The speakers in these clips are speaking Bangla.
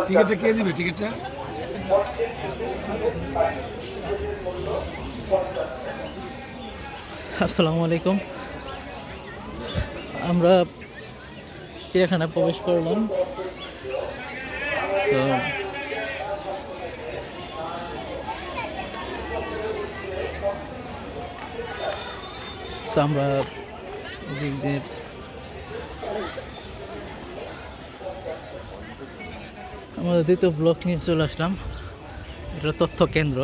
টিকিটটা কে দিবে টিকিটটা? আসসালামু আলাইকুম। আমরা চিড়িয়াখানায় প্রবেশ করলাম। তো আমরা দিক দিয়ে আমাদের দ্বিতীয় ব্লক নিয়ে চলে আসলাম। এটা তথ্য কেন্দ্র।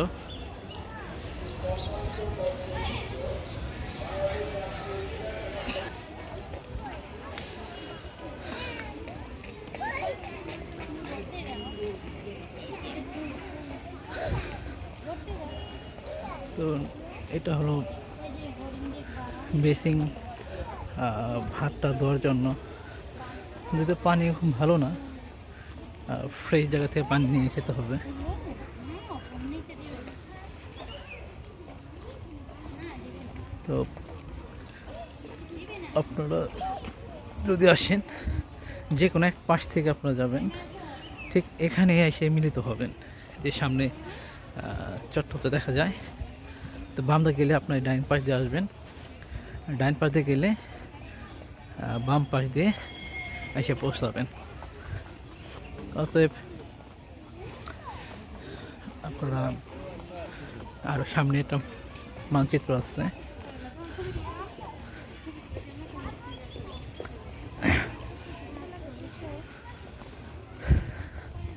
তো এটা হলো বেসিং ভাতটা দেওয়ার জন্য। যদি পানি খুব ভালো না, ফ্রেশ জায়গা থেকে পানি নিয়ে খেতে হবে। তো আপনারা যদি আসেন, যে কোনো এক পাশ থেকে আপনারা যাবেন, ঠিক এখানে এসে মিলিত হবেন। যে সামনে চট্টগ্রাম দেখা যায়। তো বাম দিকে গেলে আপনার ডাইন পাশ দিয়ে আসবেন, ডাইন পাশ দিয়ে গেলে বাম পাশ দিয়ে এসে পৌঁছাবেন। অতএব আপনারা আরও সামনে একটা মানচিত্র আছে,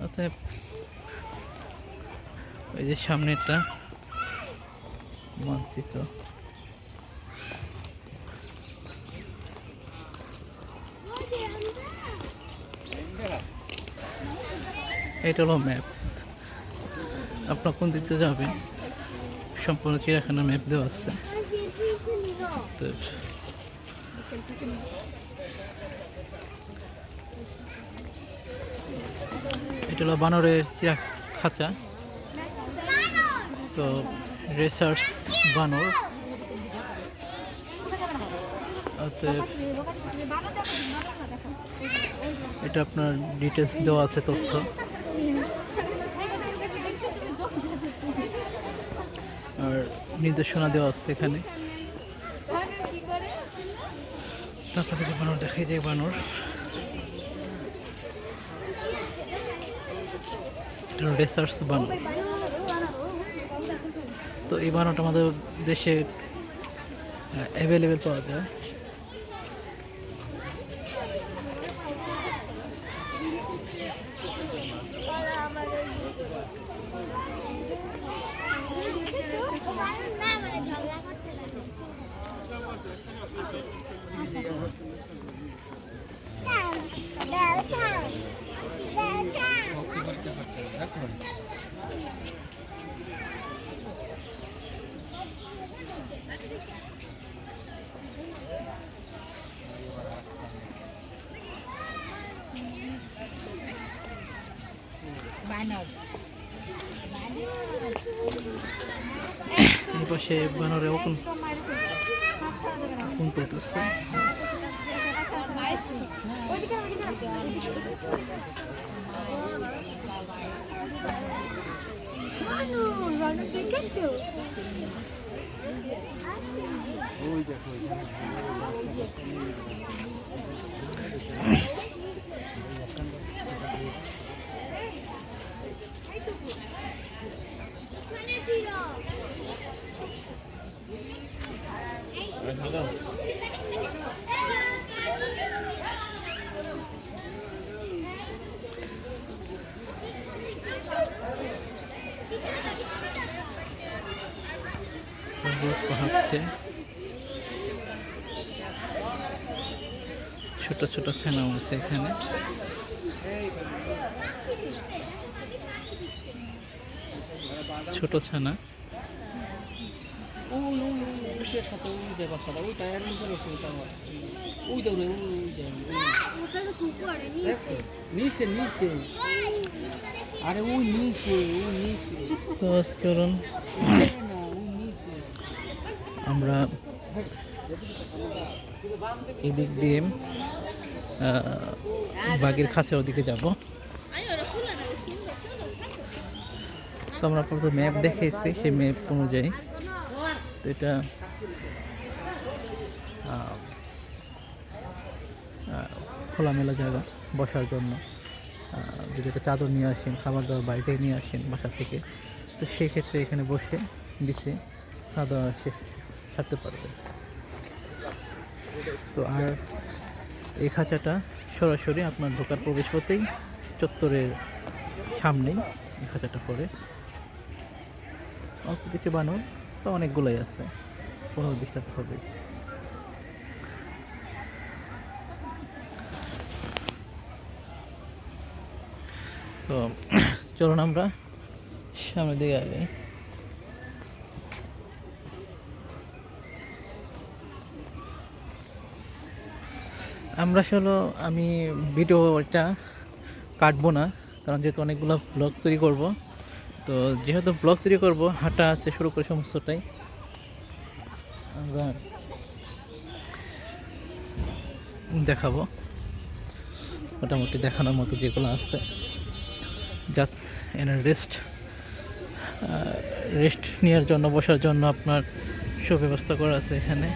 অতএব ওই যে সামনে একটা মানচিত্র, এটা হলো ম্যাপ। আপনার কোন দিকতে যাবেন সম্পূর্ণ চিড়িয়াখানার ম্যাপ দেওয়া আছে। তো এটা হলো বানরের চিড়িয়া খাঁচা। তো রিসার্চ বানর। অতএব এটা আপনার ডিটেলস দেওয়া আছে, তথ্য। আর নির্দেশনা দেওয়া আছে এখানে। তারপর থেকে বানর দেখাই যায়, বানর রিসার্চ বানর। তো এই বানরটা আমাদের দেশে অ্যাভেলেবেল পাওয়া যায়। এই পাশে বানরে কোন তুলতেছে। পাহাড়ছে ছোট ছোট ছানা আছে এখানে। ছোট ছানা নিচে নিচে, আরে ওই নিচে, ওই নিচে। তো চলুন আমরা এদিক দিয়ে বাঘের খাঁচার ওদিকে যাব। তো আমরা প্রথমে ম্যাপ দেখে এসেছি, সেই ম্যাপ অনুযায়ী তো এটা খোলামেলা জায়গা বসার জন্য। যদি এটা চাদর নিয়ে আসেন, খাবার দাবার বাড়ি থেকে নিয়ে আসেন বাসা থেকে, তো সেক্ষেত্রে এখানে বসে বিছে খাওয়া দাওয়া শেষ সারতে পারবে। তো আর এই খাঁচাটা সরাসরি আপনার ঢোকার প্রবেশ পথেই চত্বরের সামনেই এই খাঁচাটা পড়ে। অল্প কিছু বানর তো অনেকগুলোই আছে, 15-20টা হবে। তো চলুন আমরা সামনের দিকে আগে। আমরা আসলে আমি ভিডিওটা কাটবো না, কারণ যেহেতু অনেকগুলো ব্লগ তৈরি করব। তো যেহেতু ব্লগ তৈরি করব, হাঁটা আছে শুরু করে সমস্তটাই আমরা দেখাবো। মোটামুটি দেখানোর মতো যেগুলো আছে, যাত এনে রেস্ট নেওয়ার জন্য, বসার জন্য আপনার সুব্যবস্থা করা আছে। এখানে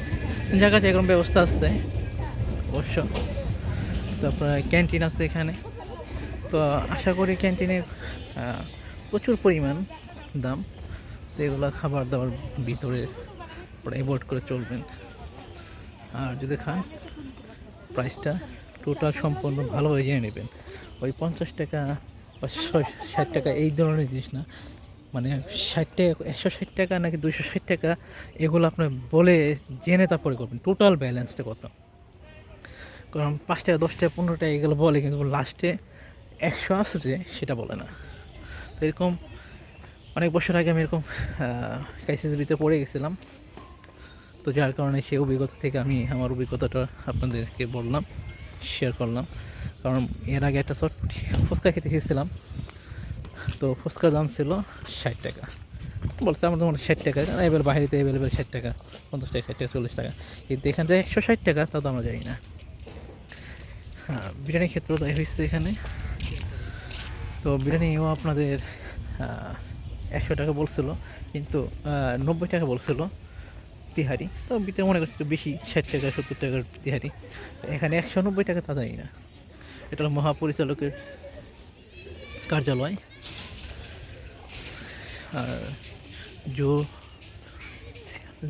জায়গা জায়গার ব্যবস্থা আছে অবশ্য। তারপরে ক্যান্টিন আছে এখানে। তো আশা করি ক্যান্টিনের প্রচুর পরিমাণ দাম, তো এগুলো খাবার দাবার ভিতরে অ্যাভয়েড করে চলবেন। আর যদি খান, প্রাইসটা টোটাল সম্পূর্ণ ভালোভাবে জেনে নেবেন। ওই 50 টাকা বা 60 টাকা এই ধরনের জিনিস না, মানে 60 টাকা, 160 টাকা নাকি 260 টাকা, এগুলো আপনার বলে জেনে তারপরে করবেন টোটাল ব্যালেন্সটা কত। কারণ 5 টাকা, 10 টাকা, 15 টাকা এগুলো বলে, কিন্তু লাস্টে 100 আসছে সেটা বলে না। তো এরকম অনেক বছর আগে আমি এরকম ক্রাইসিসের পড়ে গেছিলাম। তো যার কারণে সেই অভিজ্ঞতা থেকে আমি আমার অভিজ্ঞতাটা আপনাদেরকে বললাম, শেয়ার করলাম। কারণ এর আগে একটা ফুচকা খেতে খেয়েছিলাম, তো ফুচকার দাম ছিল 60 টাকা। বলছে আমার তোমার 60 টাকা, এবার বাইরেতে অ্যাভেলেবেল 60 টাকা, 50 টাকা, 60 টাকা, 40 টাকা, কিন্তু এখান থেকে 160 টাকা, তাও তো আমরা জানি না। হ্যাঁ, বিরিয়ানির ক্ষেত্রেও তাই হয়েছে এখানে। তো বিরিয়ানিও আপনাদের 100 টাকা বলছিল, কিন্তু 90 টাকা বলছিল তিহারি। তো ভিতরে মনে করছি একটু বেশি, 60 টাকা 70 টাকার তিহারি। এখানে 190 টাকা, তা জানি না। এটা হলো মহাপরিচালকের কার্যালয়, আর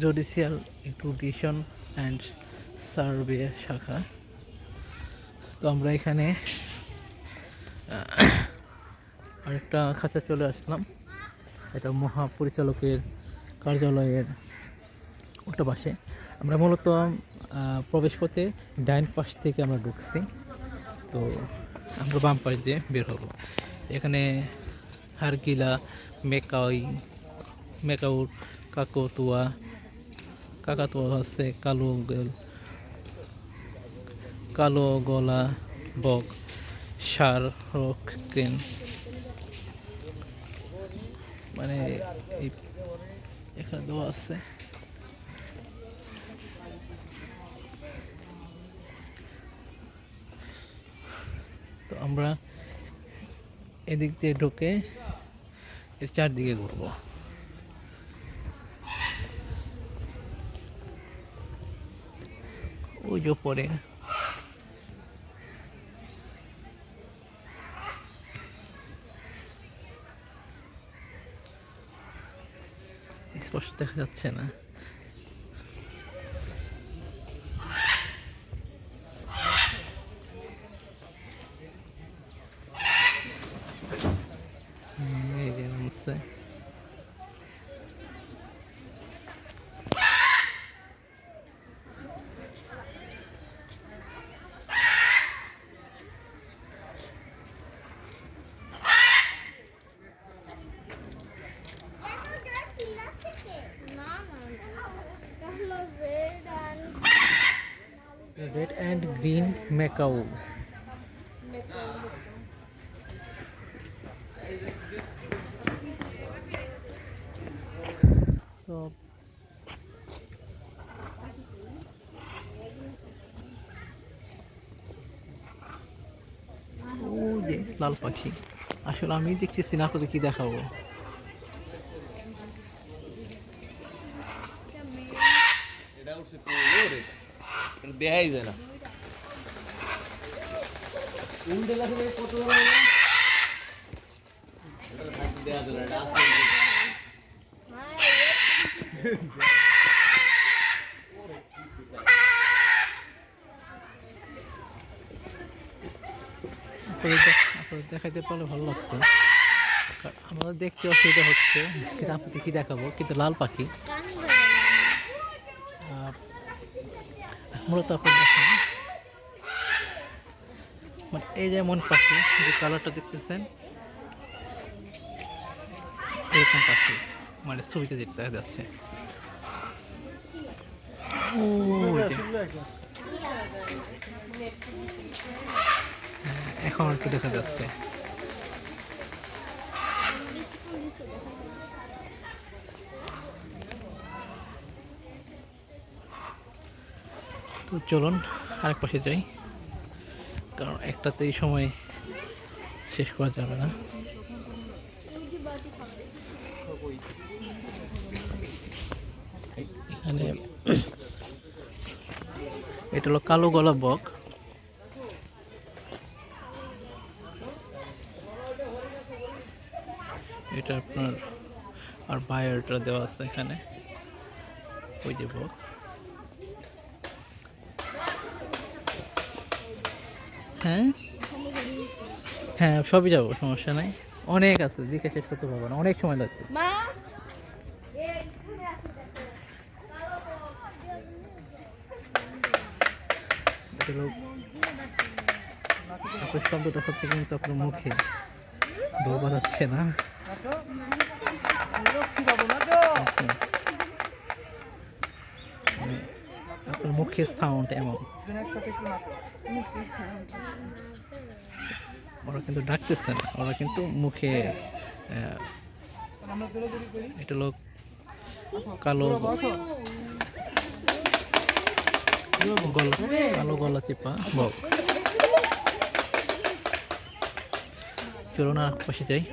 জুডিশিয়াল এডুকেশন অ্যান্ড সার্ভে শাখা। তো আমরা এখানে আরেকটা খাঁচা চলে আসলাম। এটা মহাপরিচালকের কার্যালয়ের উল্টো পাশে। আমরা মূলত প্রবেশ পথে ডাইন পাশ থেকে আমরা ঢুকছি, তো আমরা বাম পাশ দিয়ে বের হব। এখানে হারকিলা, মেকাউর, কাকাতুয়া আছে, কালো গলা বক, শারক্রেন, মানে এই এখানে দেওয়া আছে। তো আমরা এদিক দিয়ে ঢুকে এর চারদিকে ঘুরবো। ওই যে পরে স্পষ্ট দেখা যাচ্ছে না। এই যে নামছে। Red and green macaw. তো লাল পাখি। আসলে আমি দেখতেছি না, আপনাদের কি দেখাবো। দেখাই যায় না। দেয়া যায় না, এটা আছে। আপনাদের দেখাইতে পারলে ভালো লাগতো। আমাদের দেখতে অসুবিধা হচ্ছে, কিন্তু আপনাদের কি দেখাবো। কিন্তু লাল পাখি আর মূলত আপনার দেখেন, মানে এই যেমন পাখি যে কালারটা দেখতেছেন, এরকম পাখি মানে ছবিতে যেটা দেখা যাচ্ছে। ওই যে, এখন একটু দেখা যাচ্ছে। তো চলুন আরেক পাশে যাই, কারণ একটাতেই সময় শেষ করা যাবে না। এখানে এটা হলো কালো গলা বক। এটা আপনার আর বায়োটা দেওয়া আছে এখানে, ওই যে বক। হ্যাঁ হ্যাঁ, সবই যাবো, সমস্যা নাই। অনেক আছে, দেখে শেষ করতে পারবো না, অনেক সময় লাগবে। আপনার শব্দটা হচ্ছে কিন্তু আপনার মুখে ঢোকা যাচ্ছে না। মানে আপনার মুখের সাউন্ড এমন। ওরা কিন্তু ডাকতেছে না, ওরা কিন্তু মুখে এটা লোক কালো কালো গলা চেপা বক। চলো না পাশে যাই।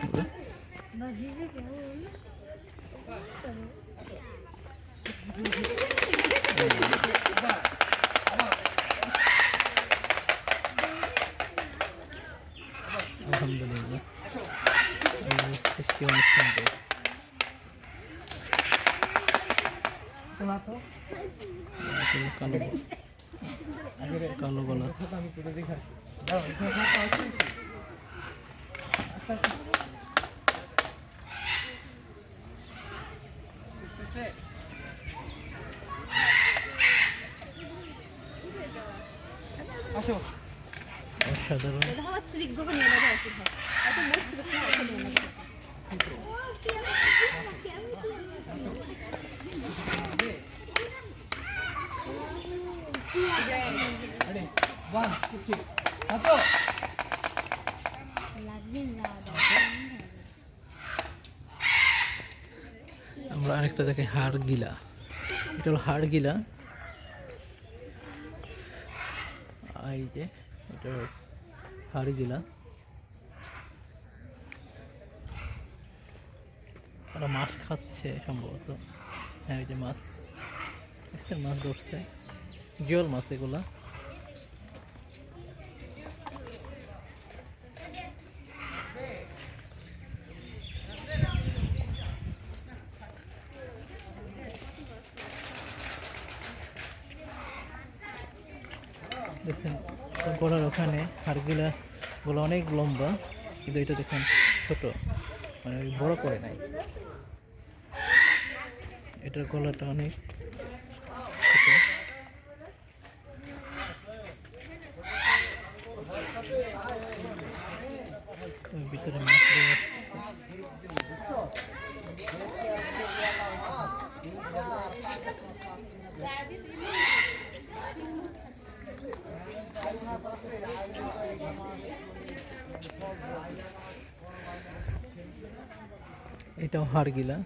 আলহামদুলিল্লাহ, সৃষ্টি অনেক সুন্দর। কালো কালো গলা। অসাধারণ। আমরা আরেকটা দেখি হাড় গিলা। এটা হলো হাড় গিলা। এই যে এটা হাড় গিলা। ওরা মাছ খাচ্ছে সম্ভবত। হ্যাঁ, ওই যে মাছ দেখছেন, মাছ ধরছে, জিওল মাছ এগুলা। দেখছেন গলার ওখানে হাড়গুলা গুলো অনেক লম্বা, কিন্তু এটা দেখেন ছোট, মানে বড় করে নাই। এটার গলাটা অনেক ছোট। ভিতরে মাছ দেওয়া আছে। এটাও হাড়গিলা।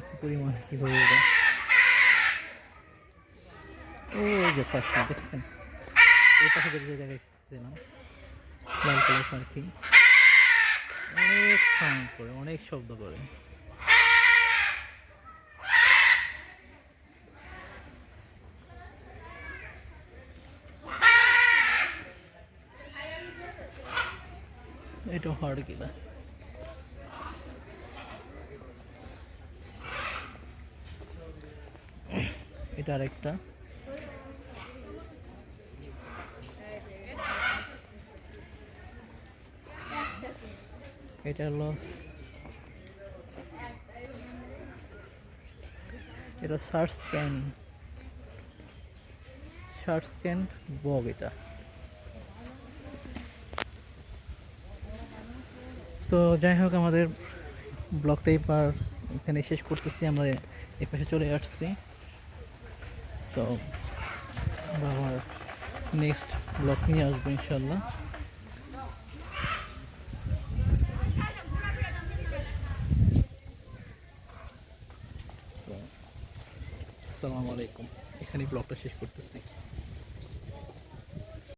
কি পরিমাণ কিভাবে এটা, ওই যে পাখি দেখছেন, এই পাশে যে জায়গায় ছিলাম লাল কালার পাখি অনেক সাউন্ড করে, অনেক শব্দ করে। এটা হাড়গিলা। এটা আরেকটা। এটা হলো এটা সার্চ স্ক্যান বগ। এটা তো যাই হোক, আমাদের ব্লগটা এবার এখানে শেষ করতেছি। আমরা এই পাশে চলে আসছি। তো আমরা আবার নেক্সট ব্লগ নিয়ে আসবো ইনশাল্লাহ। আসসালামু আলাইকুম। এখানেই ব্লগটা শেষ করতেছি।